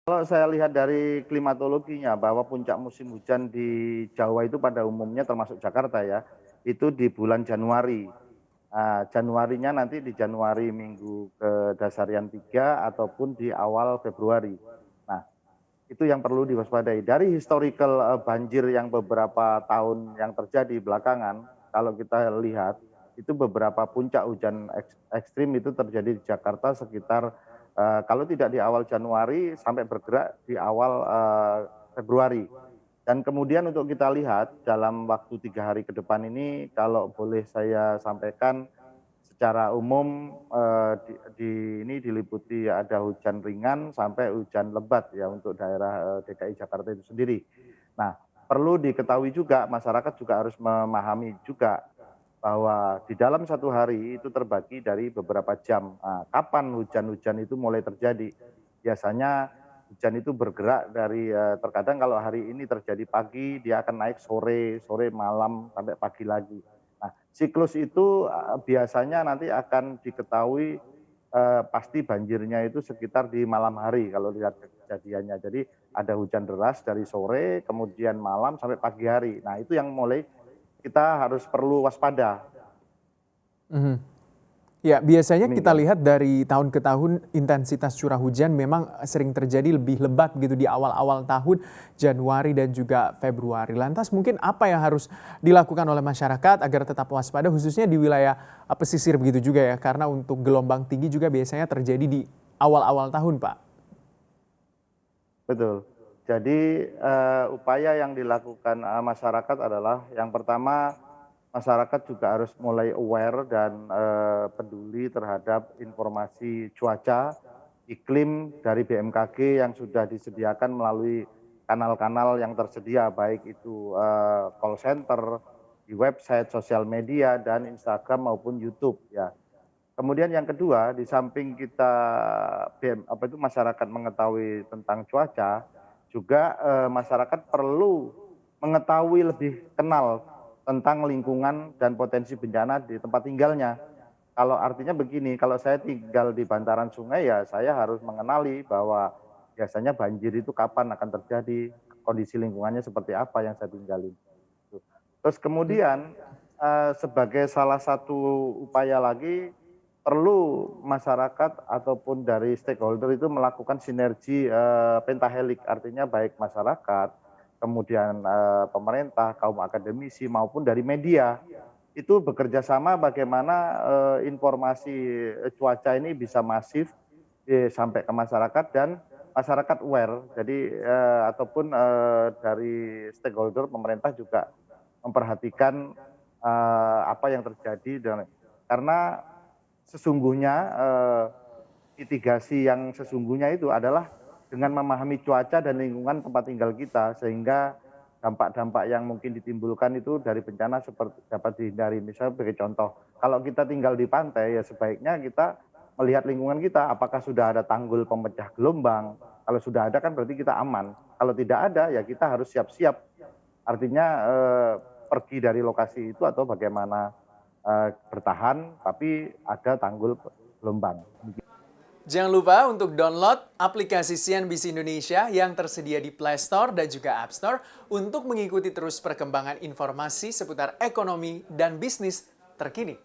Kalau saya lihat dari klimatologinya bahwa puncak musim hujan di Jawa itu pada umumnya termasuk Jakarta ya, itu di bulan Januari. Januarinya nanti di Januari minggu kedasarian 3 ataupun di awal Februari. Nah, itu yang perlu diwaspadai. Dari historical, banjir yang beberapa tahun yang terjadi belakangan, kalau kita lihat, itu beberapa puncak hujan ekstrim itu terjadi di Jakarta sekitar, kalau tidak di awal Januari sampai bergerak di awal, Februari. Dan kemudian untuk kita lihat dalam waktu 3 hari ke depan ini, kalau boleh saya sampaikan secara umum, ini diliputi ada hujan ringan sampai hujan lebat ya untuk daerah, DKI Jakarta itu sendiri. Nah, perlu diketahui juga masyarakat juga harus memahami juga bahwa di dalam satu hari itu terbagi dari beberapa jam. Kapan hujan-hujan itu mulai terjadi? Biasanya hujan itu bergerak dari, terkadang kalau hari ini terjadi pagi, dia akan naik sore, sore malam sampai pagi lagi. Nah, siklus itu, biasanya nanti akan diketahui, pasti banjirnya itu sekitar di malam hari kalau lihat kejadiannya. Jadi ada hujan deras dari sore, kemudian malam sampai pagi hari. Nah, itu yang mulai kita harus perlu waspada, Mhm. Ya, biasanya kita demikian. lihat dari tahun ke tahun intensitas curah hujan memang sering terjadi lebih lebat gitu di awal-awal tahun Januari dan juga Februari. Lantas mungkin apa yang harus dilakukan oleh masyarakat agar tetap waspada khususnya di wilayah pesisir begitu juga ya? Karena untuk gelombang tinggi juga biasanya terjadi di awal-awal tahun, Pak. Betul. Jadi, upaya yang dilakukan, masyarakat adalah yang pertama, masyarakat juga harus mulai aware dan, peduli terhadap informasi cuaca, iklim dari BMKG yang sudah disediakan melalui kanal-kanal yang tersedia, baik itu, call center, di website, sosial media, dan Instagram maupun YouTube ya. Kemudian yang kedua, di samping kita masyarakat mengetahui tentang cuaca, juga, masyarakat perlu mengetahui lebih kenal tentang lingkungan dan potensi bencana di tempat tinggalnya. Kalau artinya begini, kalau saya tinggal di bantaran sungai ya saya harus mengenali bahwa biasanya banjir itu kapan akan terjadi, kondisi lingkungannya seperti apa yang saya tinggali. Terus Hmm. kemudian, sebagai salah satu upaya lagi, perlu masyarakat ataupun dari stakeholder itu melakukan sinergi, pentahelix, artinya baik masyarakat, kemudian, pemerintah, kaum akademisi, maupun dari media. Itu bekerja sama bagaimana, informasi, cuaca ini bisa masif, sampai ke masyarakat dan masyarakat aware. Jadi, ataupun, dari stakeholder pemerintah juga memperhatikan, apa yang terjadi karena sesungguhnya, mitigasi yang sesungguhnya itu adalah dengan memahami cuaca dan lingkungan tempat tinggal kita, sehingga dampak-dampak yang mungkin ditimbulkan itu dari bencana dapat dihindari. Misalnya sebagai contoh, kalau kita tinggal di pantai, ya sebaiknya kita melihat lingkungan kita, apakah sudah ada tanggul pemecah gelombang. Kalau sudah ada kan berarti kita aman. Kalau tidak ada, ya kita harus siap-siap. Artinya, pergi dari lokasi itu atau bagaimana, bertahan tapi ada tanggul gelombang. Jangan lupa untuk download aplikasi CNBC Indonesia yang tersedia di Play Store dan juga App Store untuk mengikuti terus perkembangan informasi seputar ekonomi dan bisnis terkini.